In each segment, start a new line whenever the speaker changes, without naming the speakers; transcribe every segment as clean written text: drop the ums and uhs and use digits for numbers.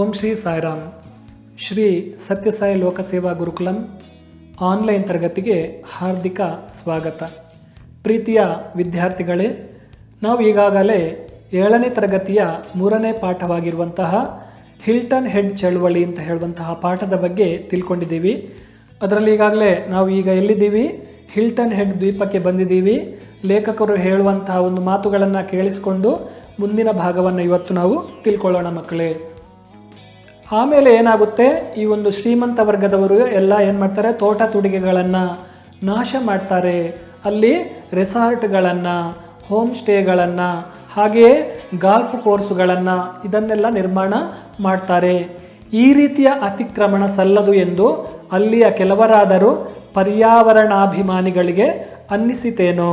ಓಂ ಶ್ರೀ ಸಾಯಿರಾಮ್. ಶ್ರೀ ಸತ್ಯಸಾಯಿ ಲೋಕಸೇವಾ ಗುರುಕುಲಂ ಆನ್ಲೈನ್ ತರಗತಿಗೆ ಹಾರ್ದಿಕ ಸ್ವಾಗತ. ಪ್ರೀತಿಯ ವಿದ್ಯಾರ್ಥಿಗಳೇ, ನಾವು ಈಗಾಗಲೇ 7ನೇ ತರಗತಿಯ 3ನೇ ಪಾಠವಾಗಿರುವಂತಹ ಹಿಲ್ಟನ್ ಹೆಡ್ ಚಳುವಳಿ ಅಂತ ಹೇಳುವಂತಹ ಪಾಠದ ಬಗ್ಗೆ ತಿಳ್ಕೊಂಡಿದ್ದೀವಿ. ಅದರಲ್ಲಿ ಈಗಾಗಲೇ ನಾವು ಈಗ ಎಲ್ಲಿದ್ದೀವಿ? ಹಿಲ್ಟನ್ ಹೆಡ್ ದ್ವೀಪಕ್ಕೆ ಬಂದಿದ್ದೀವಿ. ಲೇಖಕರು ಹೇಳುವಂತಹ ಒಂದು ಮಾತುಗಳನ್ನು ಕೇಳಿಸಿಕೊಂಡು ಮುಂದಿನ ಭಾಗವನ್ನು ಇವತ್ತು ನಾವು ತಿಳ್ಕೊಳ್ಳೋಣ ಮಕ್ಕಳೇ. ಆಮೇಲೆ ಏನಾಗುತ್ತೆ, ಈ ಒಂದು ಶ್ರೀಮಂತ ವರ್ಗದವರು ಎಲ್ಲ ಏನು ಮಾಡ್ತಾರೆ, ತೋಟ ತುಡಿಗೆಗಳನ್ನು ನಾಶ ಮಾಡ್ತಾರೆ. ಅಲ್ಲಿ ರೆಸಾರ್ಟ್ಗಳನ್ನು, ಹೋಮ್ ಸ್ಟೇಗಳನ್ನು, ಹಾಗೆಯೇ ಗಾಲ್ಫ್ ಕೋರ್ಸುಗಳನ್ನು ಇದನ್ನೆಲ್ಲ ನಿರ್ಮಾಣ ಮಾಡ್ತಾರೆ. ಈ ರೀತಿಯ ಅತಿಕ್ರಮಣ ಸಲ್ಲದು ಎಂದು ಅಲ್ಲಿಯ ಕೆಲವರಾದರೂ ಪರ್ಯಾವರಣಾಭಿಮಾನಿಗಳಿಗೆ ಅನ್ನಿಸಿತೇನೋ.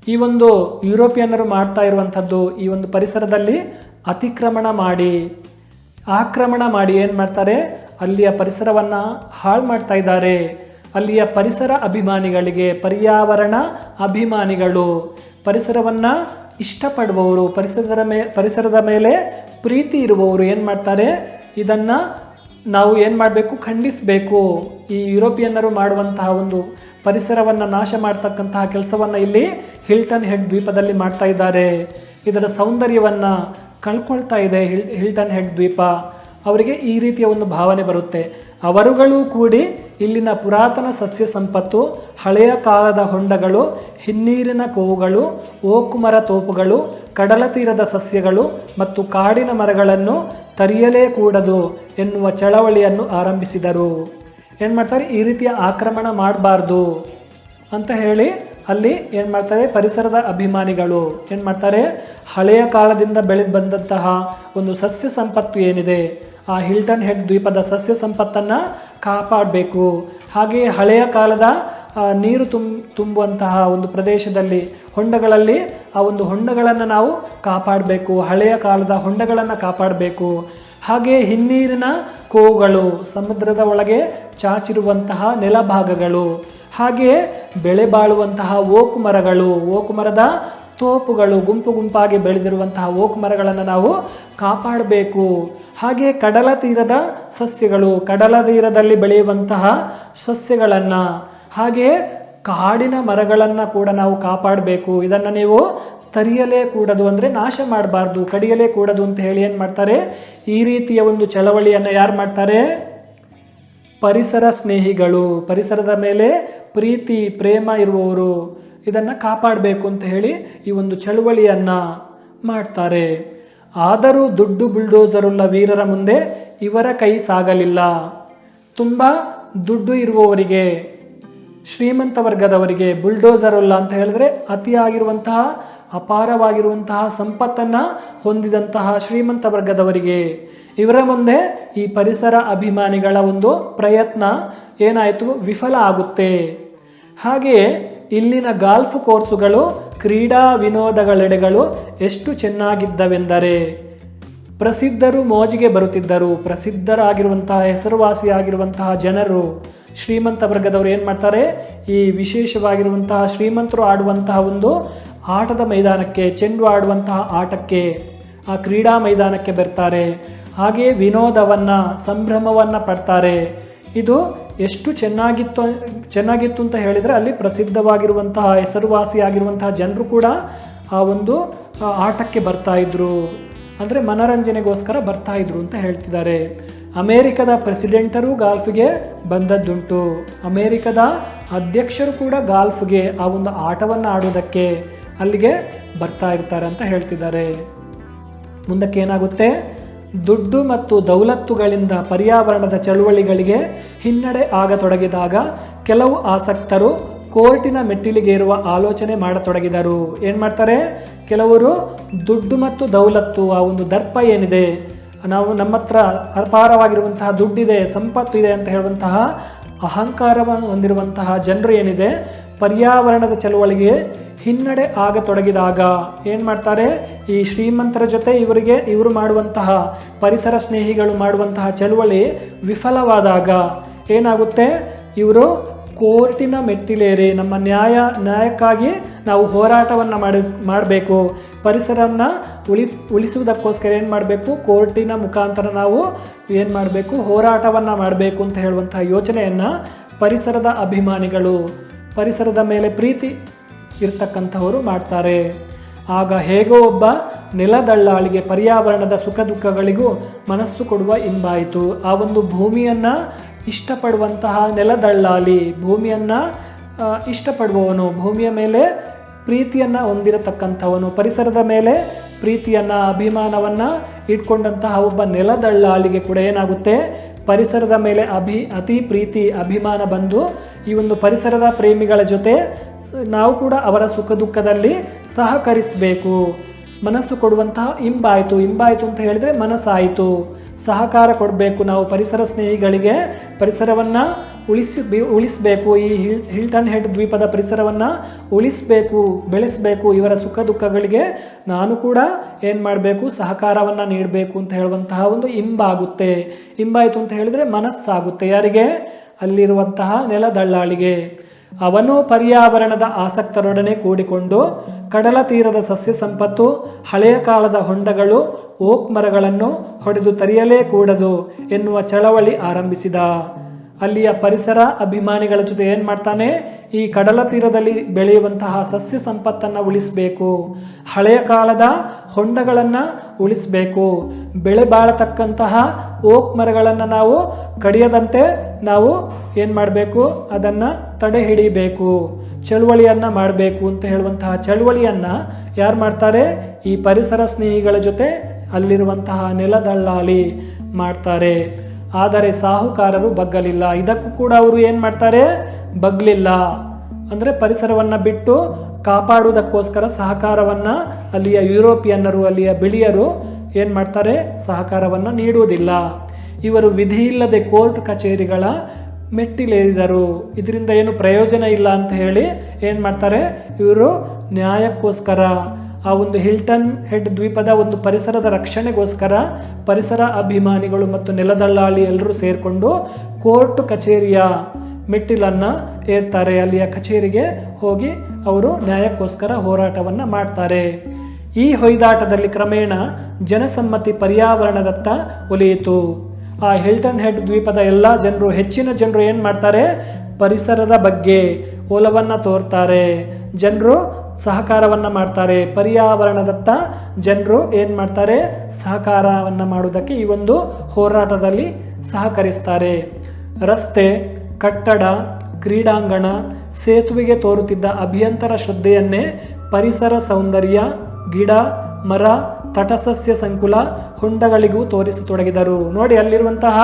ಈ ಒಂದು ಯುರೋಪಿಯನ್ನರು ಮಾಡ್ತಾ ಇರುವಂಥದ್ದು, ಈ ಒಂದು ಪರಿಸರದಲ್ಲಿ ಅತಿಕ್ರಮಣ ಮಾಡಿ, ಆಕ್ರಮಣ ಮಾಡಿ ಏನು ಮಾಡ್ತಾರೆ, ಅಲ್ಲಿಯ ಪರಿಸರವನ್ನು ಹಾಳು ಮಾಡ್ತಾ ಇದ್ದಾರೆ. ಅಲ್ಲಿಯ ಪರಿಸರ ಅಭಿಮಾನಿಗಳಿಗೆ, ಪರ್ಯಾವರಣ ಅಭಿಮಾನಿಗಳು, ಪರಿಸರವನ್ನು ಇಷ್ಟಪಡುವವರು, ಪರಿಸರದ ಮೇಲೆ ಪ್ರೀತಿ ಇರುವವರು ಏನು ಮಾಡ್ತಾರೆ, ಇದನ್ನು ನಾವು ಏನು ಮಾಡಬೇಕು, ಖಂಡಿಸಬೇಕು. ಈ ಯುರೋಪಿಯನ್ನರು ಮಾಡುವಂತಹ ಒಂದು ಪರಿಸರವನ್ನು ನಾಶ ಮಾಡ್ತಕ್ಕಂತಹ ಕೆಲಸವನ್ನು ಇಲ್ಲಿ ಹಿಲ್ಟನ್ ಹೆಡ್ ದ್ವೀಪದಲ್ಲಿ ಮಾಡ್ತಾ ಇದ್ದಾರೆ. ಇದರ ಸೌಂದರ್ಯವನ್ನು ಕಳ್ಕೊಳ್ತಾ ಇದೆ ಹಿಲ್ಟನ್ ಹೆಡ್ ದ್ವೀಪ. ಅವರಿಗೆ ಈ ರೀತಿಯ ಒಂದು ಭಾವನೆ ಬರುತ್ತೆ. ಅವರುಗಳು ಕೂಡಿ ಇಲ್ಲಿನ ಪುರಾತನ ಸಸ್ಯ ಸಂಪತ್ತು, ಹಳೆಯ ಕಾಲದ ಹೊಂಡಗಳು, ಹಿನ್ನೀರಿನ ಕೋವುಗಳು, ಓಕುಮರ ತೋಪುಗಳು, ಕಡಲ ತೀರದ ಸಸ್ಯಗಳು ಮತ್ತು ಕಾಡಿನ ಮರಗಳನ್ನು ತರಿಯಲೇ ಕೂಡದು ಎನ್ನುವ ಚಳವಳಿಯನ್ನು ಆರಂಭಿಸಿದರು. ಏನು ಮಾಡ್ತಾರೆ, ಈ ರೀತಿಯ ಆಕ್ರಮಣ ಮಾಡಬಾರ್ದು ಅಂತ ಹೇಳಿ ಅಲ್ಲಿ ಏನು ಮಾಡ್ತಾರೆ, ಪರಿಸರದ ಅಭಿಮಾನಿಗಳು ಏನು ಮಾಡ್ತಾರೆ, ಹಳೆಯ ಕಾಲದಿಂದ ಬೆಳೆದು ಬಂದಂತಹ ಒಂದು ಸಸ್ಯ ಸಂಪತ್ತು ಏನಿದೆ, ಆ ಹಿಲ್ಟನ್ ಹೆಡ್ ದ್ವೀಪದ ಸಸ್ಯ ಸಂಪತ್ತನ್ನು ಕಾಪಾಡಬೇಕು. ಹಾಗೆಯೇ ಹಳೆಯ ಕಾಲದ ನೀರು ತುಂಬುವಂತಹ ಒಂದು ಪ್ರದೇಶದಲ್ಲಿ, ಹೊಂಡಗಳಲ್ಲಿ, ಆ ಒಂದು ಹೊಂಡಗಳನ್ನು ನಾವು ಕಾಪಾಡಬೇಕು. ಹಳೆಯ ಕಾಲದ ಹೊಂಡಗಳನ್ನು ಕಾಪಾಡಬೇಕು. ಹಾಗೆಯೇ ಹಿನ್ನೀರಿನ ಕೋವುಗಳು, ಸಮುದ್ರದ ಒಳಗೆ ಚಾಚಿರುವಂತಹ ನೆಲಭಾಗಗಳು, ಹಾಗೆಯೇ ಬೆಳೆ ಬಾಳುವಂತಹ ಓಕು ಮರಗಳು, ಓಕು ಮರದ ತೋಪುಗಳು, ಗುಂಪು ಗುಂಪಾಗಿ ಬೆಳೆದಿರುವಂತಹ ಓಕು ಮರಗಳನ್ನು ನಾವು ಕಾಪಾಡಬೇಕು. ಹಾಗೆಯೇ ಕಡಲ ತೀರದ ಸಸ್ಯಗಳು, ಕಡಲ ತೀರದಲ್ಲಿ ಬೆಳೆಯುವಂತಹ ಸಸ್ಯಗಳನ್ನು, ಹಾಗೆಯೇ ಕಾಡಿನ ಮರಗಳನ್ನು ಕೂಡ ನಾವು ಕಾಪಾಡಬೇಕು. ಇದನ್ನು ನೀವು ತರಿಯಲೇ ಕೂಡದು, ಅಂದರೆ ನಾಶ ಮಾಡಬಾರ್ದು, ಕಡಿಯಲೇ ಕೂಡದು ಅಂತ ಹೇಳಿ ಏನು ಮಾಡ್ತಾರೆ, ಈ ರೀತಿಯ ಒಂದು ಚಳವಳಿಯನ್ನು ಯಾರು ಮಾಡ್ತಾರೆ, ಪರಿಸರ ಸ್ನೇಹಿಗಳು, ಪರಿಸರದ ಮೇಲೆ ಪ್ರೀತಿ ಪ್ರೇಮ ಇರುವವರು ಇದನ್ನು ಕಾಪಾಡಬೇಕು ಅಂತ ಹೇಳಿ ಈ ಒಂದು ಚಳುವಳಿಯನ್ನು ಮಾಡ್ತಾರೆ. ಆದರೂ ದುಡ್ಡು ಬುಲ್ಡೋಸರುಳ್ಳ ವೀರರ ಮುಂದೆ ಇವರ ಕೈ ಸಾಗಲಿಲ್ಲ. ತುಂಬ ದುಡ್ಡು ಇರುವವರಿಗೆ, ಶ್ರೀಮಂತ ವರ್ಗದವರಿಗೆ, ಬುಲ್ಡೋಸರುಲ್ಲ ಅಂತ ಹೇಳಿದ್ರೆ ಅತಿಯಾಗಿರುವಂತಹ, ಅಪಾರವಾಗಿರುವಂತಹ ಸಂಪತ್ತನ್ನು ಹೊಂದಿದಂತಹ ಶ್ರೀಮಂತ ವರ್ಗದವರಿಗೆ, ಇವರ ಮುಂದೆ ಈ ಪರಿಸರ ಅಭಿಮಾನಿಗಳ ಒಂದು ಪ್ರಯತ್ನ ಏನಾಯಿತು, ವಿಫಲ ಆಗುತ್ತೆ. ಹಾಗೆಯೇ ಇಲ್ಲಿನ ಗಾಲ್ಫ್ ಕೋರ್ಸುಗಳು, ಕ್ರೀಡಾ ವಿನೋದಗಳೆಡೆಗಳು ಎಷ್ಟು ಚೆನ್ನಾಗಿದ್ದವೆಂದರೆ ಪ್ರಸಿದ್ಧರು ಮೋಜಿಗೆ ಬರುತ್ತಿದ್ದರು. ಪ್ರಸಿದ್ಧರಾಗಿರುವಂತಹ, ಹೆಸರುವಾಸಿಯಾಗಿರುವಂತಹ ಜನರು, ಶ್ರೀಮಂತ ವರ್ಗದವರು ಏನು ಮಾಡ್ತಾರೆ, ಈ ವಿಶೇಷವಾಗಿರುವಂತಹ ಶ್ರೀಮಂತರು ಆಡುವಂತಹ ಒಂದು ಆಟದ ಮೈದಾನಕ್ಕೆ, ಚೆಂಡು ಆಡುವಂತಹ ಆಟಕ್ಕೆ, ಆ ಕ್ರೀಡಾ ಮೈದಾನಕ್ಕೆ ಬರ್ತಾರೆ. ಹಾಗೆಯೇ ವಿನೋದವನ್ನು, ಸಂಭ್ರಮವನ್ನು ಪಡ್ತಾರೆ. ಇದು ಎಷ್ಟು ಚೆನ್ನಾಗಿತ್ತು ಅಂತ ಹೇಳಿದರೆ, ಅಲ್ಲಿ ಪ್ರಸಿದ್ಧವಾಗಿರುವಂತಹ, ಹೆಸರುವಾಸಿಯಾಗಿರುವಂತಹ ಜನರು ಕೂಡ ಆ ಒಂದು ಆಟಕ್ಕೆ ಬರ್ತಾಯಿದ್ರು, ಅಂದರೆ ಮನರಂಜನೆಗೋಸ್ಕರ ಬರ್ತಾಯಿದ್ರು ಅಂತ ಹೇಳ್ತಿದ್ದಾರೆ. ಅಮೇರಿಕದ ಪ್ರೆಸಿಡೆಂಟರು ಗಾಲ್ಫ್ಗೆ ಬಂದದ್ದುಂಟು. ಅಮೇರಿಕದ ಅಧ್ಯಕ್ಷರು ಕೂಡ ಗಾಲ್ಫ್ಗೆ, ಆ ಒಂದು ಆಟವನ್ನು ಆಡೋದಕ್ಕೆ ಅಲ್ಲಿಗೆ ಬರ್ತಾ ಇರ್ತಾರೆ ಅಂತ ಹೇಳ್ತಿದ್ದಾರೆ. ಮುಂದಕ್ಕೆ ಏನಾಗುತ್ತೆ, ದುಡ್ಡು ಮತ್ತು ದೌಲತ್ತುಗಳಿಂದ ಪರ್ಯಾವರಣದ ಚಳುವಳಿಗಳಿಗೆ ಹಿನ್ನಡೆ ಆಗತೊಡಗಿದಾಗ ಕೆಲವು ಆಸಕ್ತರು ಕೋರ್ಟಿನ ಮೆಟ್ಟಿಲಿಗೇರುವ ಆಲೋಚನೆ ಮಾಡತೊಡಗಿದರು. ಏನು ಮಾಡ್ತಾರೆ, ಕೆಲವರು ದುಡ್ಡು ಮತ್ತು ದೌಲತ್ತು, ಆ ಒಂದು ದರ್ಪ ಏನಿದೆ, ನಾವು ನಮ್ಮ ಹತ್ರ ಅಪಾರವಾಗಿರುವಂತಹ ದುಡ್ಡಿದೆ, ಸಂಪತ್ತು ಇದೆ ಅಂತ ಹೇಳುವಂತಹ ಅಹಂಕಾರವನ್ನು ಹೊಂದಿರುವಂತಹ ಜನರು ಏನಿದೆ, ಪರ್ಯಾವರಣದ ಚಳುವಳಿಗೆ ಹಿನ್ನಡೆ ಆಗತೊಡಗಿದಾಗ ಏನು ಮಾಡ್ತಾರೆ, ಈ ಶ್ರೀಮಂತರ ಜೊತೆ ಇವರು ಮಾಡುವಂತಹ, ಪರಿಸರ ಸ್ನೇಹಿಗಳು ಮಾಡುವಂತಹ ಚಳುವಳಿ ವಿಫಲವಾದಾಗ ಏನಾಗುತ್ತೆ, ಇವರು ಕೋರ್ಟಿನ ಮೆಟ್ಟಿಲೇರಿ ನಮ್ಮ ನ್ಯಾಯಕ್ಕಾಗಿ ನಾವು ಹೋರಾಟವನ್ನು ಮಾಡಬೇಕು, ಪರಿಸರವನ್ನು ಉಳಿಸುವುದಕ್ಕೋಸ್ಕರ ಏನು ಮಾಡಬೇಕು, ಕೋರ್ಟಿನ ಮುಖಾಂತರ ನಾವು ಏನು ಮಾಡಬೇಕು, ಹೋರಾಟವನ್ನು ಮಾಡಬೇಕು ಅಂತ ಹೇಳುವಂತಹ ಯೋಚನೆಯನ್ನು ಪರಿಸರದ ಅಭಿಮಾನಿಗಳು, ಪರಿಸರದ ಮೇಲೆ ಪ್ರೀತಿ ಇರ್ತಕ್ಕಂಥವರು ಮಾಡ್ತಾರೆ. ಆಗ ಹೇಗೋ ಒಬ್ಬ ನೆಲದಳ್ಳಾಳಿಗೆ ಪರ್ಯಾವರಣದ ಸುಖ ದುಃಖಗಳಿಗೂ ಮನಸ್ಸು ಕೊಡುವ ಇಂಬಾಯಿತು. ಆ ಒಂದು ಭೂಮಿಯನ್ನು ಇಷ್ಟಪಡುವಂತಹ ನೆಲದಳ್ಳಾಳಿ, ಭೂಮಿಯನ್ನು ಇಷ್ಟಪಡುವವನು, ಭೂಮಿಯ ಮೇಲೆ ಪ್ರೀತಿಯನ್ನು ಹೊಂದಿರತಕ್ಕಂಥವನು, ಪರಿಸರದ ಮೇಲೆ ಪ್ರೀತಿಯನ್ನು ಅಭಿಮಾನವನ್ನು ಇಟ್ಕೊಂಡಂತಹ ಒಬ್ಬ ನೆಲದಳ್ಳಾಳಿಗೆ ಕೂಡ ಏನಾಗುತ್ತೆ, ಪರಿಸರದ ಮೇಲೆ ಅತಿ ಪ್ರೀತಿ ಅಭಿಮಾನ ಬಂದು ಈ ಒಂದು ಪರಿಸರದ ಪ್ರೇಮಿಗಳ ಜೊತೆ ನಾವು ಕೂಡ ಅವರ ಸುಖ ದುಃಖದಲ್ಲಿ ಸಹಕರಿಸಬೇಕು. ಮನಸ್ಸು ಕೊಡುವಂತಹ ಇಂಬಾಯಿತು ಅಂತ ಹೇಳಿದರೆ ಮನಸ್ಸಾಯಿತು, ಸಹಕಾರ ಕೊಡಬೇಕು. ನಾವು ಪರಿಸರ ಸ್ನೇಹಿಗಳಿಗೆ ಪರಿಸರವನ್ನು ಉಳಿಸಬೇಕು, ಈ ಹಿಲ್ಟನ್ ಹೆಡ್ ದ್ವೀಪದ ಪರಿಸರವನ್ನು ಉಳಿಸಬೇಕು, ಬೆಳೆಸಬೇಕು. ಇವರ ಸುಖ ದುಃಖಗಳಿಗೆ ನಾನು ಕೂಡ ಏನು ಮಾಡಬೇಕು, ಸಹಕಾರವನ್ನು ನೀಡಬೇಕು ಅಂತ ಹೇಳುವಂತಹ ಒಂದು ಇಂಬಾಯಿತು ಅಂತ ಹೇಳಿದರೆ ಮನಸ್ಸಾಗುತ್ತೆ. ಯಾರಿಗೆ? ಅಲ್ಲಿರುವಂತಹ ನೆಲದಳ್ಳಾಳಿಗೆ. ಅವನು ಪರ್ಯಾವರಣದ ಆಸಕ್ತರೊಡನೆ ಕೂಡಿಕೊಂಡು ಕಡಲ ತೀರದ ಸಸ್ಯ ಸಂಪತ್ತು, ಹಳೆಯ ಕಾಲದ ಹೊಂಡಗಳು, ಓಕ್ ಮರಗಳನ್ನು ಹೊಡೆದು ತರಿಯಲೇ ಕೂಡದು ಎನ್ನುವ ಚಳವಳಿ ಆರಂಭಿಸಿದ. ಅಲ್ಲಿಯ ಪರಿಸರ ಅಭಿಮಾನಿಗಳ ಜೊತೆ ಏನು ಮಾಡ್ತಾನೆ, ಈ ಕಡಲ ತೀರದಲ್ಲಿ ಬೆಳೆಯುವಂತಹ ಸಸ್ಯ ಸಂಪತ್ತನ್ನು ಉಳಿಸಬೇಕು, ಹಳೆಯ ಕಾಲದ ಹೊಂಡಗಳನ್ನು ಉಳಿಸಬೇಕು, ಬೆಳೆ ಬಾಳತಕ್ಕಂತಹ ಓಕ್ ಮರಗಳನ್ನು ನಾವು ಕಡಿಯದಂತೆ ನಾವು ಏನು ಮಾಡಬೇಕು, ಅದನ್ನು ತಡೆ ಹಿಡಿಬೇಕು, ಚಳುವಳಿಯನ್ನು ಮಾಡಬೇಕು ಅಂತ ಹೇಳುವಂತಹ ಚಳುವಳಿಯನ್ನು ಯಾರು ಮಾಡ್ತಾರೆ? ಈ ಪರಿಸರ ಸ್ನೇಹಿಗಳ ಜೊತೆ ಅಲ್ಲಿರುವಂತಹ ನೆಲದಳ್ಳಾಳಿ ಮಾಡ್ತಾರೆ. ಆದರೆ ಸಾಹುಕಾರರು ಬಗ್ಗಲಿಲ್ಲ. ಇದಕ್ಕೂ ಕೂಡ ಅವರು ಏನು ಮಾಡ್ತಾರೆ? ಬಗ್ಲಿಲ್ಲ. ಅಂದರೆ ಪರಿಸರವನ್ನು ಬಿಟ್ಟು ಕಾಪಾಡುವುದಕ್ಕೋಸ್ಕರ ಸಹಕಾರವನ್ನು ಅಲ್ಲಿಯ ಯುರೋಪಿಯನ್ನರು, ಅಲ್ಲಿಯ ಬಿಳಿಯರು ಏನು ಮಾಡ್ತಾರೆ? ಸಹಕಾರವನ್ನು ನೀಡುವುದಿಲ್ಲ. ಇವರು ವಿಧಿಯಿಲ್ಲದೆ ಕೋರ್ಟ್ ಕಚೇರಿಗಳ ಮೆಟ್ಟಿಲೇರಿದರು. ಇದರಿಂದ ಏನು ಪ್ರಯೋಜನ ಇಲ್ಲ ಅಂತ ಹೇಳಿ ಏನು ಮಾಡ್ತಾರೆ? ಇವರು ನ್ಯಾಯಕ್ಕೋಸ್ಕರ, ಆ ಒಂದು ಹಿಲ್ಟನ್ ಹೆಡ್ ದ್ವೀಪದ ಒಂದು ಪರಿಸರದ ರಕ್ಷಣೆಗೋಸ್ಕರ ಪರಿಸರ ಅಭಿಮಾನಿಗಳು ಮತ್ತು ನೆಲದಳ್ಳಾಳಿ ಎಲ್ಲರೂ ಸೇರಿಕೊಂಡು ಕೋರ್ಟ್ ಕಚೇರಿಯ ಮೆಟ್ಟಿಲನ್ನು ಏರ್ತಾರೆ. ಅಲ್ಲಿಯ ಕಚೇರಿಗೆ ಹೋಗಿ ಅವರು ನ್ಯಾಯಕ್ಕೋಸ್ಕರ ಹೋರಾಟವನ್ನು ಮಾಡ್ತಾರೆ. ಈ ಹೊಯ್ದಾಟದಲ್ಲಿ ಕ್ರಮೇಣ ಜನಸಮ್ಮತಿ ಪರ್ಯಾವರಣದತ್ತ ಒಲಿಯಿತು. ಆ ಹಿಲ್ಟನ್ ಹೆಡ್ ದ್ವೀಪದ ಎಲ್ಲ ಜನರು, ಹೆಚ್ಚಿನ ಜನರು ಏನು ಮಾಡ್ತಾರೆ? ಪರಿಸರದ ಬಗ್ಗೆ ಒಲವನ್ನು ತೋರ್ತಾರೆ. ಜನರು ಸಹಕಾರವನ್ನು ಮಾಡ್ತಾರೆ. ಪರ್ಯಾವರಣದತ್ತ ಜನರು ಏನು ಮಾಡ್ತಾರೆ? ಸಹಕಾರವನ್ನು ಮಾಡುವುದಕ್ಕೆ ಈ ಒಂದು ಹೋರಾಟದಲ್ಲಿ ಸಹಕರಿಸ್ತಾರೆ. ರಸ್ತೆ, ಕಟ್ಟಡ, ಕ್ರೀಡಾಂಗಣ, ಸೇತುವೆಗೆ ತೋರುತ್ತಿದ್ದ ಅಭಿಯಂತರ ಶ್ರದ್ಧೆಯನ್ನೇ ಪರಿಸರ ಸೌಂದರ್ಯ, ಗಿಡ, ಮರ, ತಟಸಸ್ಯ ಸಂಕುಲ, ಹೊಂಡಗಳಿಗೂ ತೋರಿಸತೊಡಗಿದರು. ನೋಡಿ, ಅಲ್ಲಿರುವಂತಹ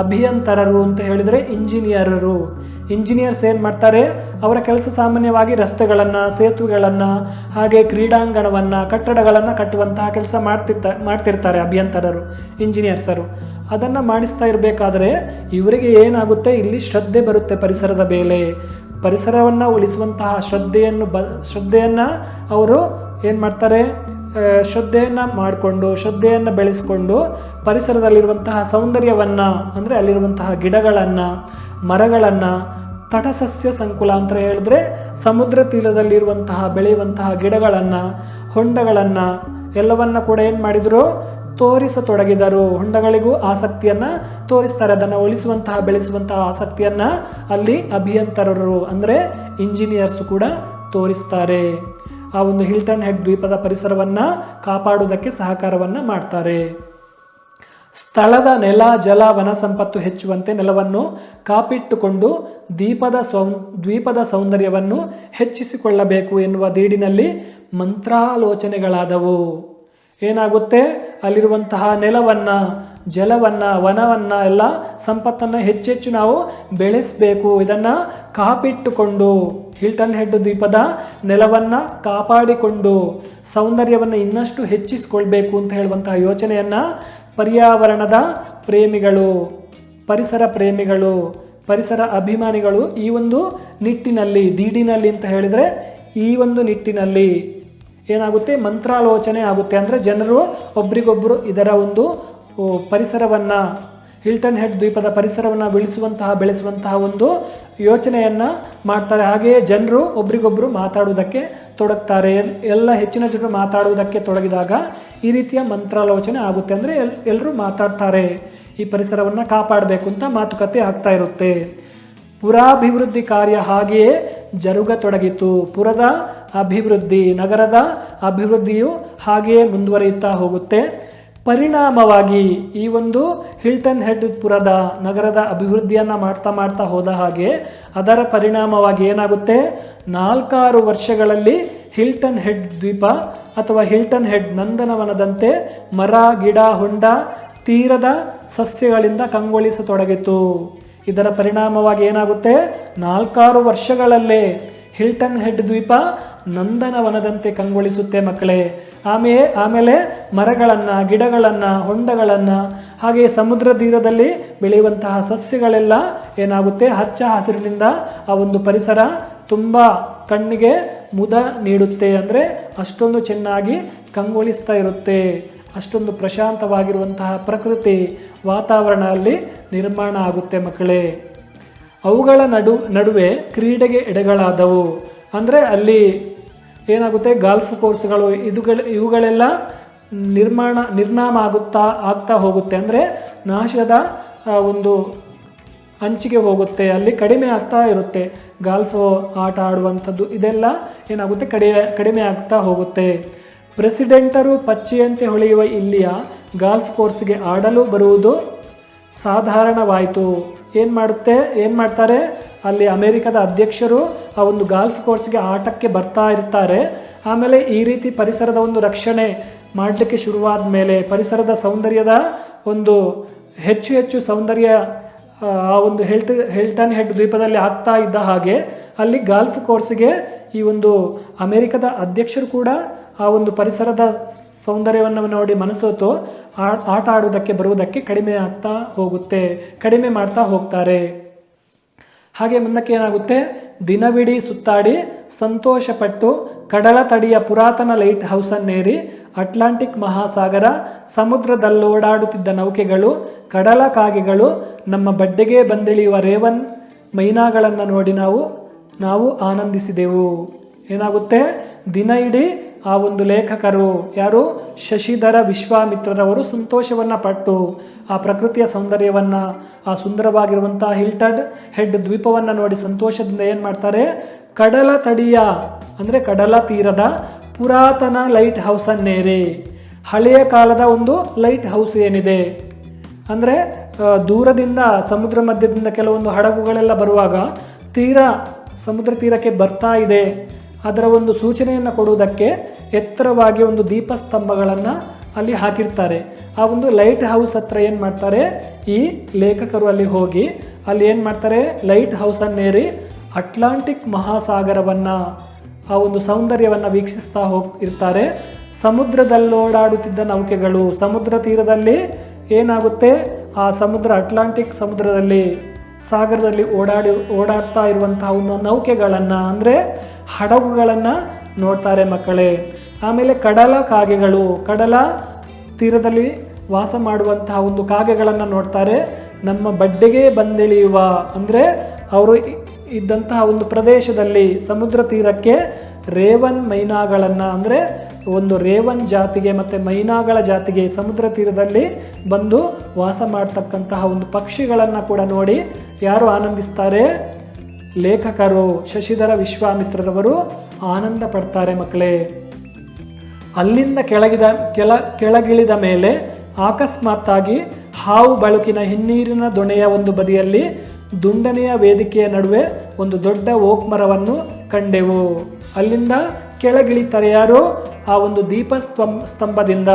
ಅಭಿಯಂತರರು ಅಂತ ಹೇಳಿದರೆ ಇಂಜಿನಿಯರ್ಸ್ ಏನು ಮಾಡ್ತಾರೆ? ಅವರ ಕೆಲಸ ಸಾಮಾನ್ಯವಾಗಿ ರಸ್ತೆಗಳನ್ನು, ಸೇತುವೆಗಳನ್ನು, ಹಾಗೆ ಕ್ರೀಡಾಂಗಣವನ್ನು, ಕಟ್ಟಡಗಳನ್ನು ಕಟ್ಟುವಂತಹ ಕೆಲಸ ಮಾಡ್ತಿರ್ತಾರೆ ಅಭಿಯಂತರರು, ಇಂಜಿನಿಯರ್ಸರು. ಅದನ್ನು ಮಾಡಿಸ್ತಾ ಇರಬೇಕಾದ್ರೆ ಇವರಿಗೆ ಏನಾಗುತ್ತೆ? ಇಲ್ಲಿ ಶ್ರದ್ಧೆ ಬರುತ್ತೆ ಪರಿಸರದ ಮೇಲೆ. ಪರಿಸರವನ್ನು ಉಳಿಸುವಂತಹ ಶ್ರದ್ಧೆಯನ್ನು ಅವರು ಏನು ಮಾಡ್ತಾರೆ? ಶ್ರದ್ಧೆಯನ್ನು ಮಾಡಿಕೊಂಡು, ಶ್ರದ್ಧೆಯನ್ನು ಬೆಳೆಸಿಕೊಂಡು ಪರಿಸರದಲ್ಲಿರುವಂತಹ ಸೌಂದರ್ಯವನ್ನು, ಅಂದರೆ ಅಲ್ಲಿರುವಂತಹ ಗಿಡಗಳನ್ನು, ಮರಗಳನ್ನು, ತಟಸಸ್ಯ ಸಂಕುಲ ಅಂತ ಹೇಳಿದ್ರೆ ಸಮುದ್ರ ತೀರದಲ್ಲಿರುವಂತಹ ಬೆಳೆಯುವಂತಹ ಗಿಡಗಳನ್ನು, ಹೊಂಡಗಳನ್ನು ಎಲ್ಲವನ್ನ ಕೂಡ ಏನು ಮಾಡಿದರು? ತೋರಿಸತೊಡಗಿದರು. ಹೊಂಡಗಳಿಗೂ ಆಸಕ್ತಿಯನ್ನು ತೋರಿಸ್ತಾರೆ. ಅದನ್ನು ಉಳಿಸುವಂತಹ, ಬೆಳೆಸುವಂತಹ ಆಸಕ್ತಿಯನ್ನು ಅಲ್ಲಿ ಅಭಿಯಂತರರು ಅಂದರೆ ಇಂಜಿನಿಯರ್ಸ್ ಕೂಡ ತೋರಿಸ್ತಾರೆ. ಆ ಒಂದು ಹಿಲ್ಟನ್ ಹೆಡ್ ದ್ವೀಪದ ಪರಿಸರವನ್ನು ಕಾಪಾಡುವುದಕ್ಕೆ ಸಹಕಾರವನ್ನು ಮಾಡ್ತಾರೆ. ಸ್ಥಳದ ನೆಲ, ಜಲ, ವನ ಸಂಪತ್ತು ಹೆಚ್ಚುವಂತೆ ನೆಲವನ್ನು ಕಾಪಿಟ್ಟುಕೊಂಡು ದ್ವೀಪದ ಸೌಂದರ್ಯವನ್ನು ಹೆಚ್ಚಿಸಿಕೊಳ್ಳಬೇಕು ಎನ್ನುವ ದೀಡಿನಲ್ಲಿ ಮಂತ್ರಾಲೋಚನೆಗಳಾದವು. ಏನಾಗುತ್ತೆ? ಅಲ್ಲಿರುವಂತಹ ನೆಲವನ್ನು, ಜಲವನ್ನು, ವನವನ್ನು ಎಲ್ಲ ಸಂಪತ್ತನ್ನು ಹೆಚ್ಚೆಚ್ಚು ನಾವು ಬೆಳೆಸಬೇಕು. ಇದನ್ನು ಕಾಪಿಟ್ಟುಕೊಂಡು, ಹಿಲ್ಟನ್ ಹೆಡ್ ದ್ವೀಪದ ನೆಲವನ್ನು ಕಾಪಾಡಿಕೊಂಡು ಸೌಂದರ್ಯವನ್ನು ಇನ್ನಷ್ಟು ಹೆಚ್ಚಿಸಿಕೊಳ್ಬೇಕು ಅಂತ ಹೇಳುವಂತಹ ಯೋಚನೆಯನ್ನು ಪರ್ಯಾವರಣದ ಪ್ರೇಮಿಗಳು, ಪರಿಸರ ಪ್ರೇಮಿಗಳು, ಪರಿಸರ ಅಭಿಮಾನಿಗಳು ಈ ಒಂದು ನಿಟ್ಟಿನಲ್ಲಿ, ದೀಡಿನಲ್ಲಿ ಅಂತ ಹೇಳಿದರೆ ಈ ಒಂದು ನಿಟ್ಟಿನಲ್ಲಿ ಏನಾಗುತ್ತೆ? ಮಂತ್ರಾಲೋಚನೆ ಆಗುತ್ತೆ. ಅಂದರೆ ಜನರು ಒಬ್ರಿಗೊಬ್ಬರು ಇದರ ಒಂದು ಪರಿಸರವನ್ನು ಹಿಲ್ಟನ್ ಹೆಡ್ ದ್ವೀಪದ ಪರಿಸರವನ್ನು ಬೆಳೆಸುವಂತಹ ಒಂದು ಯೋಚನೆಯನ್ನು ಮಾಡ್ತಾರೆ. ಹಾಗೆಯೇ ಜನರು ಒಬ್ರಿಗೊಬ್ಬರು ಮಾತಾಡುವುದಕ್ಕೆ ತೊಡಗ್ತಾರೆ. ಎಲ್ಲ ಹೆಚ್ಚಿನ ಜನರು ಮಾತಾಡುವುದಕ್ಕೆ ತೊಡಗಿದಾಗ ಈ ರೀತಿಯ ಮಂತ್ರಾಲೋಚನೆ ಆಗುತ್ತೆ. ಅಂದರೆ ಎಲ್ಲರೂ ಮಾತಾಡ್ತಾರೆ, ಈ ಪರಿಸರವನ್ನು ಕಾಪಾಡಬೇಕು ಅಂತ ಮಾತುಕತೆ ಆಗ್ತಾ ಇರುತ್ತೆ. ಪುರಾಭಿವೃದ್ಧಿ ಕಾರ್ಯ ಹಾಗೆಯೇ ಜರುಗತೊಡಗಿತು. ಪುರದ ಅಭಿವೃದ್ಧಿ, ನಗರದ ಅಭಿವೃದ್ಧಿಯು ಹಾಗೆಯೇ ಮುಂದುವರಿಯುತ್ತಾ ಹೋಗುತ್ತೆ. ಪರಿಣಾಮವಾಗಿ ಈ ಒಂದು ಹಿಲ್ಟನ್ ಹೆಡ್ ಪುರದ ನಗರದ ಅಭಿವೃದ್ಧಿಯನ್ನು ಮಾಡ್ತಾ ಹೋದ ಹಾಗೆ ಅದರ ಪರಿಣಾಮವಾಗಿ ಏನಾಗುತ್ತೆ, 4-6 ವರ್ಷಗಳಲ್ಲಿ ಹಿಲ್ಟನ್ ಹೆಡ್ ದ್ವೀಪ ಅಥವಾ ಹಿಲ್ಟನ್ ಹೆಡ್ ನಂದನವನದಂತೆ ಮರ, ಗಿಡ, ಹೊಂಡ, ತೀರದ ಸಸ್ಯಗಳಿಂದ ಕಂಗೊಳಿಸತೊಡಗಿತು. ಇದರ ಪರಿಣಾಮವಾಗಿ ಏನಾಗುತ್ತೆ, 4-6 ವರ್ಷಗಳಲ್ಲೇ ಹಿಲ್ಟನ್ ಹೆಡ್ ದ್ವೀಪ ನಂದನವನದಂತೆ ಕಂಗೊಳಿಸುತ್ತೆ ಮಕ್ಕಳೇ. ಆಮೇಲೆ ಮರಗಳನ್ನು, ಗಿಡಗಳನ್ನು, ಹೊಂಡಗಳನ್ನು, ಹಾಗೆ ಸಮುದ್ರ ತೀರದಲ್ಲಿ ಬೆಳೆಯುವಂತಹ ಸಸ್ಯಗಳೆಲ್ಲ ಏನಾಗುತ್ತೆ, ಹಚ್ಚ ಹಸಿರಿನಿಂದ ಆ ಒಂದು ಪರಿಸರ ತುಂಬ ಕಣ್ಣಿಗೆ ಮುದ ನೀಡುತ್ತೆ. ಅಂದರೆ ಅಷ್ಟೊಂದು ಚೆನ್ನಾಗಿ ಕಂಗೊಳಿಸ್ತಾ ಇರುತ್ತೆ. ಅಷ್ಟೊಂದು ಪ್ರಶಾಂತವಾಗಿರುವಂತಹ ಪ್ರಕೃತಿ ವಾತಾವರಣ ಅಲ್ಲಿ ನಿರ್ಮಾಣ ಆಗುತ್ತೆ ಮಕ್ಕಳೇ. ಅವುಗಳ ನಡುವೆ ಕ್ರೀಡೆಗೆ ಎಡೆಗಳಾದವು. ಅಂದರೆ ಅಲ್ಲಿ ಏನಾಗುತ್ತೆ, ಗಾಲ್ಫ್ ಕೋರ್ಸ್ಗಳು ಇವುಗಳೆಲ್ಲ ನಿರ್ನಾಮ ಆಗ್ತಾ ಹೋಗುತ್ತೆ. ಅಂದರೆ ನಾಶದ ಒಂದು ಅಂಚಿಗೆ ಹೋಗುತ್ತೆ. ಅಲ್ಲಿ ಕಡಿಮೆ ಆಗ್ತಾ ಇರುತ್ತೆ ಗಾಲ್ಫ್ ಆಟ ಆಡುವಂಥದ್ದು. ಇದೆಲ್ಲ ಏನಾಗುತ್ತೆ, ಕಡಿಮೆ ಆಗ್ತಾ ಹೋಗುತ್ತೆ. ಪ್ರೆಸಿಡೆಂಟರು ಪಚ್ಚೆಯಂತೆ ಹೊಳೆಯುವ ಇಲ್ಲಿಯ ಗಾಲ್ಫ್ ಕೋರ್ಸ್ಗೆ ಆಡಲು ಬರುವುದು ಸಾಧಾರಣವಾಯಿತು. ಏನು ಮಾಡ್ತಾರೆ, ಅಲ್ಲಿ ಅಮೆರಿಕದ ಅಧ್ಯಕ್ಷರು ಆ ಒಂದು ಗಾಲ್ಫ್ ಕೋರ್ಸ್ಗೆ ಆಟಕ್ಕೆ ಬರ್ತಾ ಇರ್ತಾರೆ. ಆಮೇಲೆ ಈ ರೀತಿ ಪರಿಸರದ ಒಂದು ರಕ್ಷಣೆ ಮಾಡಲಿಕ್ಕೆ ಶುರುವಾದ ಮೇಲೆ, ಪರಿಸರದ ಸೌಂದರ್ಯದ ಒಂದು ಹೆಚ್ಚು ಸೌಂದರ್ಯ ಆ ಒಂದು ಹಿಲ್ಟನ್ ಹೆಡ್ ದ್ವೀಪದಲ್ಲಿ ಆಗ್ತಾ ಇದ್ದ ಹಾಗೆ ಅಲ್ಲಿ ಗಾಲ್ಫ್ ಕೋರ್ಸ್ಗೆ ಈ ಒಂದು ಅಮೆರಿಕದ ಅಧ್ಯಕ್ಷರು ಕೂಡ ಆ ಒಂದು ಪರಿಸರದ ಸೌಂದರ್ಯವನ್ನು ನೋಡಿ ಮನಸೋತು ಆಟ ಆಡುವುದಕ್ಕೆ ಬರುವುದಕ್ಕೆ ಕಡಿಮೆ ಮಾಡ್ತಾ ಹೋಗ್ತಾರೆ. ಹಾಗೆ ಮುಂದಕ್ಕೆ ಏನಾಗುತ್ತೆ, ದಿನವಿಡೀ ಸುತ್ತಾಡಿ ಸಂತೋಷಪಟ್ಟು ಕಡಲ ತಡಿಯ ಪುರಾತನ ಲೈಟ್ ಹೌಸನ್ನೇರಿ ಅಟ್ಲಾಂಟಿಕ್ ಮಹಾಸಾಗರ, ಸಮುದ್ರದಲ್ಲೋಡಾಡುತ್ತಿದ್ದ ನೌಕೆಗಳು, ಕಡಲ ಕಾಗೆಗಳು, ನಮ್ಮ ಬಡ್ಡೆಗೆ ಬಂದಿಳಿಯುವ ರೇವನ್ ಮೈನಾಗಳನ್ನು ನೋಡಿ ನಾವು ಆನಂದಿಸಿದೆವು. ಏನಾಗುತ್ತೆ, ದಿನ ಇಡೀ ಆ ಒಂದು ಲೇಖಕರು ಯಾರು, ಶಶಿಧರ ವಿಶ್ವಾಮಿತ್ರರವರು ಸಂತೋಷವನ್ನು ಪಟ್ಟು ಆ ಪ್ರಕೃತಿಯ ಸೌಂದರ್ಯವನ್ನು, ಆ ಸುಂದರವಾಗಿರುವಂತಹ ಹಿಲ್ಟನ್ ಹೆಡ್ ದ್ವೀಪವನ್ನು ನೋಡಿ ಸಂತೋಷದಿಂದ ಏನು ಮಾಡ್ತಾರೆ, ಕಡಲ ತಡಿಯ ಅಂದರೆ ಕಡಲ ತೀರದ ಪುರಾತನ ಲೈಟ್ ಹೌಸನ್ನೇರಿ, ಹಳೆಯ ಕಾಲದ ಒಂದು ಲೈಟ್ ಹೌಸ್ ಏನಿದೆ ಅಂದರೆ ದೂರದಿಂದ ಸಮುದ್ರ ಮಧ್ಯದಿಂದ ಕೆಲವೊಂದು ಹಡಗುಗಳೆಲ್ಲ ಬರುವಾಗ ಸಮುದ್ರ ತೀರಕ್ಕೆ ಬರ್ತಾ ಇದೆ ಅದರ ಒಂದು ಸೂಚನೆಯನ್ನು ಕೊಡುವುದಕ್ಕೆ ಎತ್ತರವಾಗಿ ಒಂದು ದೀಪಸ್ತಂಭಗಳನ್ನು ಅಲ್ಲಿ ಹಾಕಿರ್ತಾರೆ. ಆ ಒಂದು ಲೈಟ್ ಹೌಸ್ ಹತ್ರ ಏನು ಮಾಡ್ತಾರೆ, ಈ ಲೇಖಕರು ಅಲ್ಲಿ ಹೋಗಿ ಅಲ್ಲಿ ಏನು ಮಾಡ್ತಾರೆ, ಲೈಟ್ ಹೌಸನ್ನೇರಿ ಅಟ್ಲಾಂಟಿಕ್ ಮಹಾಸಾಗರವನ್ನು, ಆ ಒಂದು ಸೌಂದರ್ಯವನ್ನು ವೀಕ್ಷಿಸ್ತಾ ಇರ್ತಾರೆ. ಸಮುದ್ರದಲ್ಲೋಡಾಡುತ್ತಿದ್ದ ನೌಕೆಗಳು, ಸಮುದ್ರ ತೀರದಲ್ಲಿ ಏನಾಗುತ್ತೆ, ಆ ಅಟ್ಲಾಂಟಿಕ್ ಸಮುದ್ರದಲ್ಲಿ ಸಾಗರದಲ್ಲಿ ಓಡಾಡ್ತಾ ಇರುವಂತಹ ನೌಕೆಗಳನ್ನು ಅಂದರೆ ಹಡಗುಗಳನ್ನು ನೋಡ್ತಾರೆ ಮಕ್ಕಳೇ. ಆಮೇಲೆ ಕಡಲ ಕಾಗೆಗಳು, ಕಡಲ ತೀರದಲ್ಲಿ ವಾಸ ಮಾಡುವಂತಹ ಒಂದು ಕಾಗೆಗಳನ್ನು ನೋಡ್ತಾರೆ. ನಮ್ಮ ಬಡ್ಡೆಗೆ ಬಂದಿಳಿಯುವ ಅಂದರೆ ಅವರು ಇದ್ದಂತಹ ಒಂದು ಪ್ರದೇಶದಲ್ಲಿ ಸಮುದ್ರ ತೀರಕ್ಕೆ ರೇವನ್ ಮೈನಾಗಳನ್ನು ಅಂದರೆ ಒಂದು ರೇವನ್ ಜಾತಿಗೆ ಮತ್ತು ಮೈನಾಗಳ ಜಾತಿಗೆ ಸಮುದ್ರ ತೀರದಲ್ಲಿ ಬಂದು ವಾಸ ಮಾಡ್ತಕ್ಕಂತಹ ಒಂದು ಪಕ್ಷಿಗಳನ್ನು ಕೂಡ ನೋಡಿ ಯಾರು ಆನಂದಿಸ್ತಾರೆ, ಲೇಖಕರು ಶಶಿಧರ ವಿಶ್ವಾಮಿತ್ರರವರು ಆನಂದ ಪಡ್ತಾರೆ ಮಕ್ಕಳೇ. ಅಲ್ಲಿಂದ ಕೆಳಗಿಳಿದ ಮೇಲೆ ಅಕಸ್ಮಾತ್ತಾಗಿ ಹಾವು ಬಳುಕಿನ ಹಿನ್ನೀರಿನ ದೊಣೆಯ ಒಂದು ಬದಿಯಲ್ಲಿ ದುಂಡನೆಯ ವೇದಿಕೆಯ ನಡುವೆ ಒಂದು ದೊಡ್ಡ ಓಕ್ ಮರವನ್ನು ಕಂಡೆವು. ಅಲ್ಲಿಂದ ಕೆಳಗಿಳಿತಾರೆ ಯಾರು, ಆ ಒಂದು ಸ್ತಂಭದಿಂದ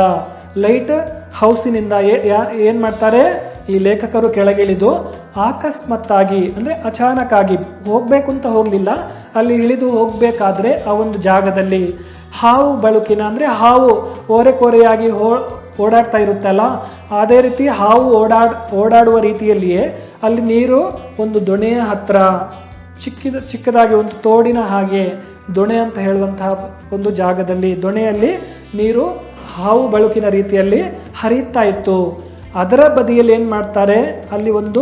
ಲೈಟ್ ಹೌಸಿನಿಂದ ಏನು ಮಾಡ್ತಾರೆ, ಈ ಲೇಖಕರು ಕೆಳಗಿಳಿದು ಅಕಸ್ಮಾತ್ತಾಗಿ ಅಂದರೆ ಅಚಾನಕ್ಕಾಗಿ, ಹೋಗಬೇಕು ಅಂತ ಹೋಗಲಿಲ್ಲ, ಅಲ್ಲಿ ಇಳಿದು ಹೋಗಬೇಕಾದ್ರೆ ಆ ಒಂದು ಜಾಗದಲ್ಲಿ ಹಾವು ಬಳುಕಿನ ಅಂದರೆ ಹಾವು ಓರೆಕೋರೆಯಾಗಿ ಓಡಾಡ್ತಾ ಇರುತ್ತಲ್ಲ, ಅದೇ ರೀತಿ ಹಾವು ಓಡಾಡುವ ರೀತಿಯಲ್ಲಿಯೇ ಅಲ್ಲಿ ನೀರು ಒಂದು ದೊಣೆಯ ಹತ್ರ ಚಿಕ್ಕದಾಗಿ ಒಂದು ತೋಡಿನ ಹಾಗೆ ದೊಣೆ ಅಂತ ಹೇಳುವಂತಹ ಒಂದು ಜಾಗದಲ್ಲಿ ದೊಣೆಯಲ್ಲಿ ನೀರು ಹಾವು ಬಳುಕಿನ ರೀತಿಯಲ್ಲಿ ಹರಿಯುತ್ತಾ ಇತ್ತು. ಅದರ ಬದಿಯಲ್ಲಿ ಏನು ಮಾಡ್ತಾರೆ, ಅಲ್ಲಿ ಒಂದು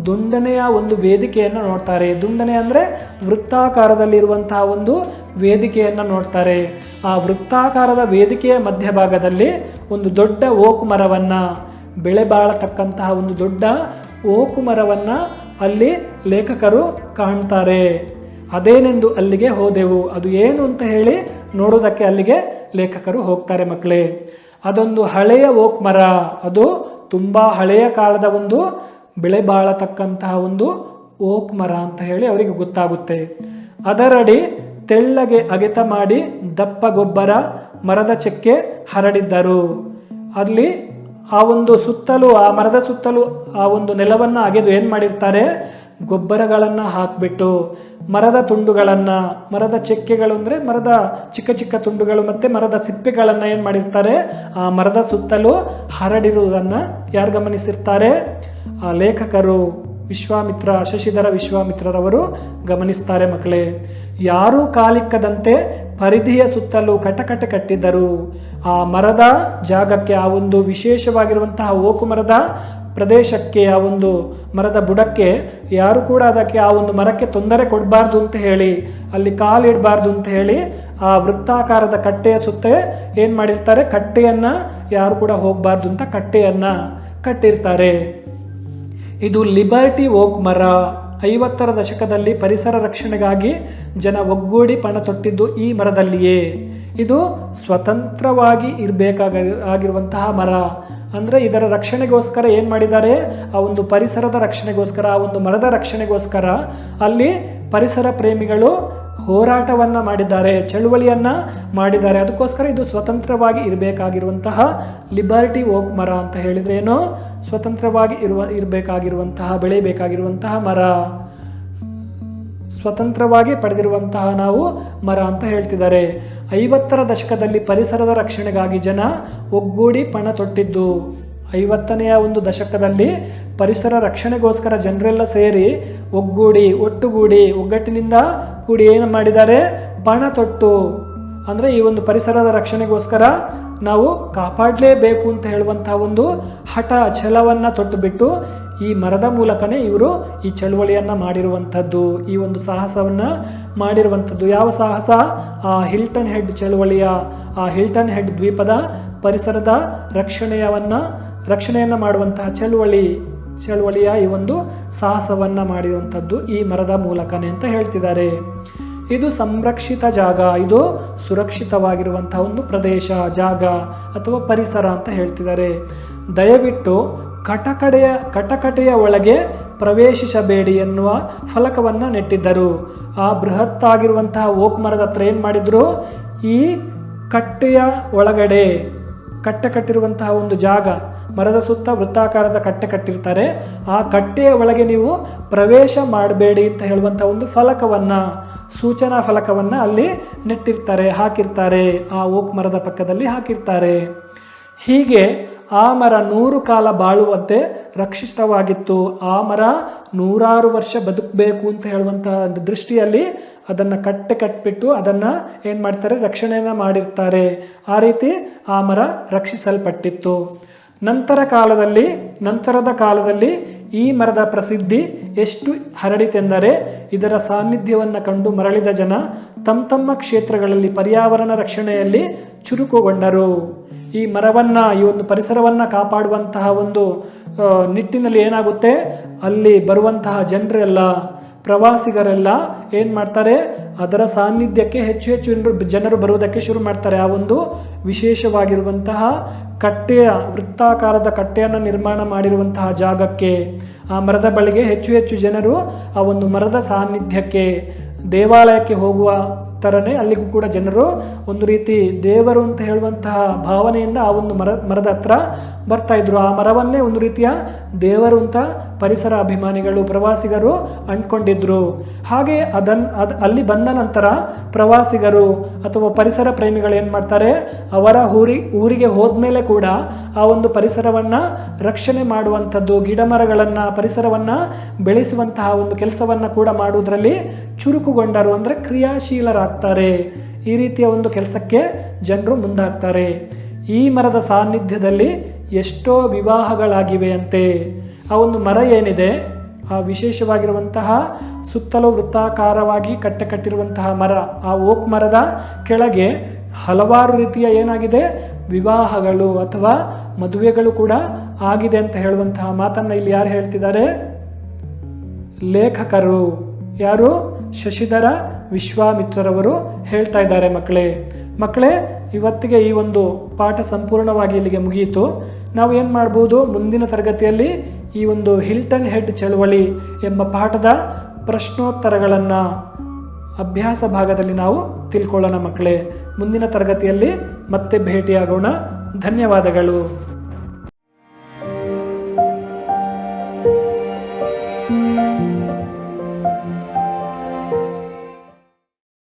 ದುಂಡನೆಯ ಒಂದು ವೇದಿಕೆಯನ್ನು ನೋಡ್ತಾರೆ. ದುಂಡನೆ ಅಂದರೆ ವೃತ್ತಾಕಾರದಲ್ಲಿರುವಂತಹ ಒಂದು ವೇದಿಕೆಯನ್ನು ನೋಡ್ತಾರೆ. ಆ ವೃತ್ತಾಕಾರದ ವೇದಿಕೆಯ ಮಧ್ಯಭಾಗದಲ್ಲಿ ಒಂದು ದೊಡ್ಡ ಓಕು ಮರವನ್ನು, ಬೆಳೆ ಬಾಳತಕ್ಕಂತಹ ಒಂದು ದೊಡ್ಡ ಓಕು ಮರವನ್ನು ಅಲ್ಲಿ ಲೇಖಕರು ಕಾಣ್ತಾರೆ. ಅದೇನೆಂದು ಅಲ್ಲಿಗೆ ಹೋದೆವು, ಅದು ಏನು ಅಂತ ಹೇಳಿ ನೋಡೋದಕ್ಕೆ ಅಲ್ಲಿಗೆ ಲೇಖಕರು ಹೋಗ್ತಾರೆ ಮಕ್ಕಳೇ. ಅದೊಂದು ಹಳೆಯ ಓಕ್ ಮರ, ಅದು ತುಂಬ ಹಳೆಯ ಕಾಲದ ಒಂದು ಬೆಳೆ ಬಾಳತಕ್ಕಂತಹ ಒಂದು ಓಕ್ ಮರ ಅಂತ ಹೇಳಿ ಅವರಿಗೆ ಗೊತ್ತಾಗುತ್ತೆ. ಅದರಡಿ ತೆಳ್ಳಗೆ ಅಗೆತ ಮಾಡಿ ದಪ್ಪ ಗೊಬ್ಬರ ಮರದ ಚೆಕ್ಕೆ ಹರಡಿದ್ದರು. ಅಲ್ಲಿ ಆ ಒಂದು ಸುತ್ತಲೂ, ಆ ಮರದ ಸುತ್ತಲೂ ಆ ಒಂದು ನೆಲವನ್ನು ಅಗೆದು ಏನು ಮಾಡಿರ್ತಾರೆ, ಗೊಬ್ಬರಗಳನ್ನು ಹಾಕಿಬಿಟ್ಟು ಮರದ ತುಂಡುಗಳನ್ನು, ಮರದ ಚೆಕ್ಕೆಗಳು ಅಂದರೆ ಮರದ ಚಿಕ್ಕ ಚಿಕ್ಕ ತುಂಡುಗಳು ಮತ್ತು ಮರದ ಸಿಪ್ಪೆಗಳನ್ನು ಏನು ಮಾಡಿರ್ತಾರೆ, ಆ ಮರದ ಸುತ್ತಲೂ ಹರಡಿರುವುದನ್ನು ಯಾರು ಗಮನಿಸಿರ್ತಾರೆ, ಆ ಲೇಖಕರು ವಿಶ್ವಾಮಿತ್ರ, ಶಶಿಧರ ವಿಶ್ವಾಮಿತ್ರರವರು ಗಮನಿಸ್ತಾರೆ ಮಕ್ಕಳೇ. ಯಾರೂ ಕಾಲಿಕ್ಕದಂತೆ ಪರಿಧಿಯ ಸುತ್ತಲೂ ಕಟಕಟೆ ಕಟ್ಟಿದ್ದರು. ಆ ಮರದ ಜಾಗಕ್ಕೆ, ಆ ಒಂದು ವಿಶೇಷವಾಗಿರುವಂತಹ ಓಕು ಮರದ ಪ್ರದೇಶಕ್ಕೆ, ಆ ಒಂದು ಮರದ ಬುಡಕ್ಕೆ ಯಾರು ಕೂಡ ಅದಕ್ಕೆ, ಆ ಒಂದು ಮರಕ್ಕೆ ತೊಂದರೆ ಕೊಡಬಾರ್ದು ಅಂತ ಹೇಳಿ, ಅಲ್ಲಿ ಕಾಲಿಡಬಾರ್ದು ಅಂತ ಹೇಳಿ ಆ ವೃತ್ತಾಕಾರದ ಕಟ್ಟೆಯ ಸುತ್ತ ಏನು ಮಾಡಿರ್ತಾರೆ, ಕಟ್ಟೆಯನ್ನು ಯಾರು ಕೂಡ ಹೋಗಬಾರ್ದು ಅಂತ ಕಟ್ಟೆಯನ್ನು ಕಟ್ಟಿರ್ತಾರೆ. ಇದು ಲಿಬರ್ಟಿ ಓಕ್ ಮರ. 50ರ ದಶಕದಲ್ಲಿ ಪರಿಸರ ರಕ್ಷಣೆಗಾಗಿ ಜನ ಒಗ್ಗೂಡಿ ಪಣ ತೊಟ್ಟಿದ್ದು ಈ ಮರದಲ್ಲಿಯೇ. ಇದು ಸ್ವತಂತ್ರವಾಗಿ ಆಗಿರುವಂತಹ ಮರ. ಅಂದರೆ ಇದರ ರಕ್ಷಣೆಗೋಸ್ಕರ ಏನು ಮಾಡಿದ್ದಾರೆ, ಆ ಒಂದು ಪರಿಸರದ ರಕ್ಷಣೆಗೋಸ್ಕರ, ಆ ಒಂದು ಮರದ ರಕ್ಷಣೆಗೋಸ್ಕರ ಅಲ್ಲಿ ಪರಿಸರ ಪ್ರೇಮಿಗಳು ಹೋರಾಟವನ್ನು ಮಾಡಿದ್ದಾರೆ, ಚಳುವಳಿಯನ್ನು ಮಾಡಿದ್ದಾರೆ. ಅದಕ್ಕೋಸ್ಕರ ಇದು ಸ್ವತಂತ್ರವಾಗಿ ಇರಬೇಕಾಗಿರುವಂತಹ ಲಿಬರ್ಟಿ ಓಕ್ ಮರ ಅಂತ ಹೇಳಿದರೆ ಏನು, ಸ್ವತಂತ್ರವಾಗಿ ಇರಬೇಕಾಗಿರುವಂತಹ, ಬೆಳೆಯಬೇಕಾಗಿರುವಂತಹ ಮರ, ಸ್ವತಂತ್ರವಾಗಿ ಪಡೆದಿರುವಂತಹ ನಾವು ಮರ ಅಂತ ಹೇಳ್ತಿದ್ದಾರೆ. 50ರ ದಶಕದಲ್ಲಿ ಪರಿಸರದ ರಕ್ಷಣೆಗಾಗಿ ಜನ ಒಗ್ಗೂಡಿ ಪಣ ತೊಟ್ಟಿದ್ದು. 50ನೆಯ ಒಂದು ದಶಕದಲ್ಲಿ ಪರಿಸರ ರಕ್ಷಣೆಗೋಸ್ಕರ ಜನರೆಲ್ಲ ಸೇರಿ ಒಟ್ಟುಗೂಡಿ ಒಗ್ಗಟ್ಟಿನಿಂದ ಕೂಡಿ ಏನು ಮಾಡಿದ್ದಾರೆ, ಪಣ ತೊಟ್ಟು. ಅಂದರೆ ಈ ಒಂದು ಪರಿಸರದ ರಕ್ಷಣೆಗೋಸ್ಕರ ನಾವು ಕಾಪಾಡಲೇಬೇಕು ಅಂತ ಹೇಳುವಂತಹ ಒಂದು ಹಠ ಛಲವನ್ನು ತೊಟ್ಟು ಬಿಟ್ಟು ಈ ಮರದ ಮೂಲಕನೇ ಇವರು ಈ ಚಳುವಳಿಯನ್ನು ಮಾಡಿರುವಂಥದ್ದು, ಈ ಒಂದು ಸಾಹಸವನ್ನು ಮಾಡಿರುವಂಥದ್ದು. ಯಾವ ಸಾಹಸ? ಆ ಹಿಲ್ಟನ್ ಹೆಡ್ ಚಳುವಳಿಯ, ಆ ಹಿಲ್ಟನ್ ಹೆಡ್ ದ್ವೀಪದ ಪರಿಸರದ ರಕ್ಷಣೆಯನ್ನು ಮಾಡುವಂತಹ ಚಳುವಳಿಯ ಈ ಒಂದು ಸಾಹಸವನ್ನು ಮಾಡಿರುವಂಥದ್ದು ಈ ಮರದ ಮೂಲಕನೇ ಅಂತ ಹೇಳ್ತಿದ್ದಾರೆ. ಇದು ಸಂರಕ್ಷಿತ ಜಾಗ, ಇದು ಸುರಕ್ಷಿತವಾಗಿರುವಂತಹ ಒಂದು ಪ್ರದೇಶ, ಜಾಗ ಅಥವಾ ಪರಿಸರ ಅಂತ ಹೇಳ್ತಿದ್ದಾರೆ. ದಯವಿಟ್ಟು ಕಟಕಟೆಯ ಒಳಗೆ ಪ್ರವೇಶಿಸಬೇಡಿ ಎನ್ನುವ ಫಲಕವನ್ನು ನೆಟ್ಟಿದ್ದರು. ಆ ಬೃಹತ್ತಾಗಿರುವಂತಹ ಓಕ್ ಮರದ ಹತ್ರ ಏನು ಮಾಡಿದ್ರು, ಈ ಕಟ್ಟೆಯ ಒಳಗಡೆ ಕಟ್ಟಿರುವಂತಹ ಒಂದು ಜಾಗ, ಮರದ ಸುತ್ತ ವೃತ್ತಾಕಾರದ ಕಟ್ಟೆ ಕಟ್ಟಿರ್ತಾರೆ, ಆ ಕಟ್ಟೆಯ ಒಳಗೆ ನೀವು ಪ್ರವೇಶ ಮಾಡಬೇಡಿ ಅಂತ ಹೇಳುವಂಥ ಒಂದು ಫಲಕವನ್ನು, ಸೂಚನಾ ಫಲಕವನ್ನು ಅಲ್ಲಿ ನೆಟ್ಟಿರ್ತಾರೆ, ಹಾಕಿರ್ತಾರೆ, ಆ ಓಕ್ ಮರದ ಪಕ್ಕದಲ್ಲಿ ಹಾಕಿರ್ತಾರೆ. ಹೀಗೆ ಆ ಮರ 100 ಕಾಲ ಬಾಳುವಂತೆ ರಕ್ಷಿತವಾಗಿತ್ತು. ಆ ಮರ 100 ವರ್ಷ ಬದುಕಬೇಕು ಅಂತ ಹೇಳುವಂತಹ ದೃಷ್ಟಿಯಲ್ಲಿ ಅದನ್ನು ಕಟ್ಟಿಬಿಟ್ಟು ಅದನ್ನು ಏನು ಮಾಡ್ತಾರೆ, ರಕ್ಷಣೆಯನ್ನು ಮಾಡಿರ್ತಾರೆ. ಆ ರೀತಿ ಆ ಮರ ರಕ್ಷಿಸಲ್ಪಟ್ಟಿತ್ತು. ನಂತರದ ಕಾಲದಲ್ಲಿ ಈ ಮರದ ಪ್ರಸಿದ್ಧಿ ಎಷ್ಟು ಹರಡಿತೆಂದರೆ ಇದರ ಸಾನ್ನಿಧ್ಯವನ್ನು ಕಂಡು ಮರಳಿದ ಜನ ತಮ್ಮ ಕ್ಷೇತ್ರಗಳಲ್ಲಿ ಪರ್ಯಾವರಣ ರಕ್ಷಣೆಯಲ್ಲಿ ಚುರುಕುಗೊಂಡರು. ಈ ಮರವನ್ನು, ಈ ಒಂದು ಪರಿಸರವನ್ನು ಕಾಪಾಡುವಂತಹ ಒಂದು ನಿಟ್ಟಿನಲ್ಲಿ ಏನಾಗುತ್ತೆ, ಅಲ್ಲಿ ಬರುವಂತಹ ಪ್ರವಾಸಿಗರೆಲ್ಲ ಏನು ಮಾಡ್ತಾರೆ, ಅದರ ಸಾನ್ನಿಧ್ಯಕ್ಕೆ ಹೆಚ್ಚು ಜನರು ಬರುವುದಕ್ಕೆ ಶುರು ಮಾಡ್ತಾರೆ. ಆ ಒಂದು ವಿಶೇಷವಾಗಿರುವಂತಹ ವೃತ್ತಾಕಾರದ ಕಟ್ಟೆಯನ್ನು ನಿರ್ಮಾಣ ಮಾಡಿರುವಂತಹ ಜಾಗಕ್ಕೆ, ಆ ಮರದ ಬಳಿಗೆ ಹೆಚ್ಚು ಜನರು ಆ ಒಂದು ಮರದ ಸಾನ್ನಿಧ್ಯಕ್ಕೆ, ದೇವಾಲಯಕ್ಕೆ ಹೋಗುವ ಥರನೇ ಅಲ್ಲಿಗೂ ಕೂಡ ಜನರು ಒಂದು ರೀತಿ ದೇವರು ಅಂತ ಹೇಳುವಂತಹ ಭಾವನೆಯಿಂದ ಆ ಒಂದು ಮರದ ಹತ್ರ ಬರ್ತಾ ಇದ್ರು. ಆ ಮರವನ್ನೇ ಒಂದು ರೀತಿಯ ದೇವರು ಅಂತ ಪರಿಸರ ಅಭಿಮಾನಿಗಳು, ಪ್ರವಾಸಿಗರು ಅಂದ್ಕೊಂಡಿದ್ರು. ಹಾಗೆ ಅಲ್ಲಿ ಬಂದ ನಂತರ ಪ್ರವಾಸಿಗರು ಅಥವಾ ಪರಿಸರ ಪ್ರೇಮಿಗಳು ಏನು ಮಾಡ್ತಾರೆ, ಅವರ ಊರಿಗೆ ಹೋದ್ಮೇಲೆ ಕೂಡ ಆ ಒಂದು ಪರಿಸರವನ್ನು ರಕ್ಷಣೆ ಮಾಡುವಂಥದ್ದು, ಗಿಡ ಮರಗಳನ್ನು, ಪರಿಸರವನ್ನು ಬೆಳೆಸುವಂತಹ ಒಂದು ಕೆಲಸವನ್ನು ಕೂಡ ಮಾಡುವುದರಲ್ಲಿ ಚುರುಕುಗೊಂಡರು, ಅಂದರೆ ಕ್ರಿಯಾಶೀಲರಾಗ್ತಾರೆ. ಈ ರೀತಿಯ ಒಂದು ಕೆಲಸಕ್ಕೆ ಜನರು ಮುಂದಾಗ್ತಾರೆ. ಈ ಮರದ ಸಾನ್ನಿಧ್ಯದಲ್ಲಿ ಎಷ್ಟೋ ವಿವಾಹಗಳಾಗಿವೆಯಂತೆ. ಆ ಒಂದು ಮರ ಏನಿದೆ, ಆ ವಿಶೇಷವಾಗಿರುವಂತಹ ಸುತ್ತಲೂ ವೃತ್ತಾಕಾರವಾಗಿ ಕಟ್ಟಿರುವಂತಹ ಮರ, ಆ ಓಕ್ ಮರದ ಕೆಳಗೆ ಹಲವಾರು ರೀತಿಯ ಏನಾಗಿದೆ ವಿವಾಹಗಳು ಅಥವಾ ಮದುವೆಗಳು ಕೂಡ ಆಗಿದೆ ಅಂತ ಹೇಳುವಂತಹ ಮಾತನ್ನು ಇಲ್ಲಿ ಯಾರು ಹೇಳ್ತಿದ್ದಾರೆ? ಲೇಖಕರು. ಯಾರು? ಶಶಿಧರ ವಿಶ್ವಾಮಿತ್ರರವರು ಹೇಳ್ತಾ ಇದ್ದಾರೆ ಮಕ್ಕಳೇ. ಇವತ್ತಿಗೆ ಈ ಒಂದು ಪಾಠ ಸಂಪೂರ್ಣವಾಗಿ ಇಲ್ಲಿಗೆ ಮುಗಿಯಿತು. ನಾವು ಏನು ಮಾಡ್ಬೋದು, ಮುಂದಿನ ತರಗತಿಯಲ್ಲಿ ಈ ಒಂದು ಹಿಲ್ಟನ್ ಹೆಡ್ ಚಳವಳಿ ಎಂಬ ಪಾಠದ ಪ್ರಶ್ನೋತ್ತರಗಳನ್ನು ಅಭ್ಯಾಸ ಭಾಗದಲ್ಲಿ ನಾವು ತಿಳ್ಕೊಳ್ಳೋಣ ಮುಂದಿನ ತರಗತಿಯಲ್ಲಿ ಮತ್ತೆ ಭೇಟಿಯಾಗೋಣ. ಧನ್ಯವಾದಗಳು.